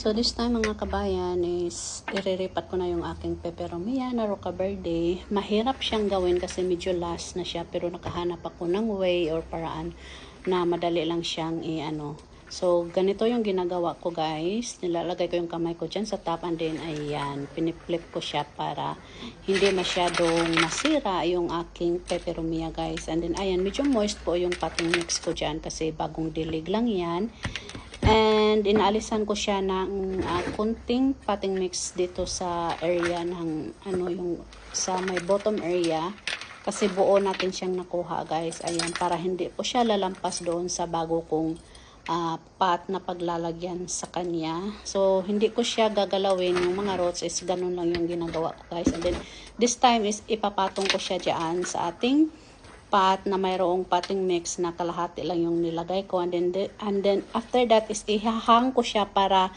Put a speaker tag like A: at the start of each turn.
A: So this time mga kabayan is iriripat ko na yung aking peperomia na Roca Verde. Mahirap siyang gawin kasi medyo last na siya, pero nakahanap ako ng way or paraan na madali lang siyang So ganito yung ginagawa ko guys. Nilalagay ko yung kamay ko dyan sa top and then ayan, piniflip ko siya para hindi masyadong masira yung aking peperomia guys. And then ayan, medyo moist po yung potting mix ko dyan kasi bagong dilig lang yan. And inaalisan ko siya ng kunting potting mix dito sa area ng yung sa may bottom area kasi buo natin siyang nakuha guys. Ayan, para hindi po siya lalampas doon sa bago kong pot na paglalagyan sa kanya. So hindi ko siya gagalawin, yung mga roots is ganun lang yung ginagawa ko guys. And then this time is ipapatong ko siya dyan sa ating pot na mayroong potting mix na kalahati lang yung nilagay ko, and then after that is ihahang ko siya para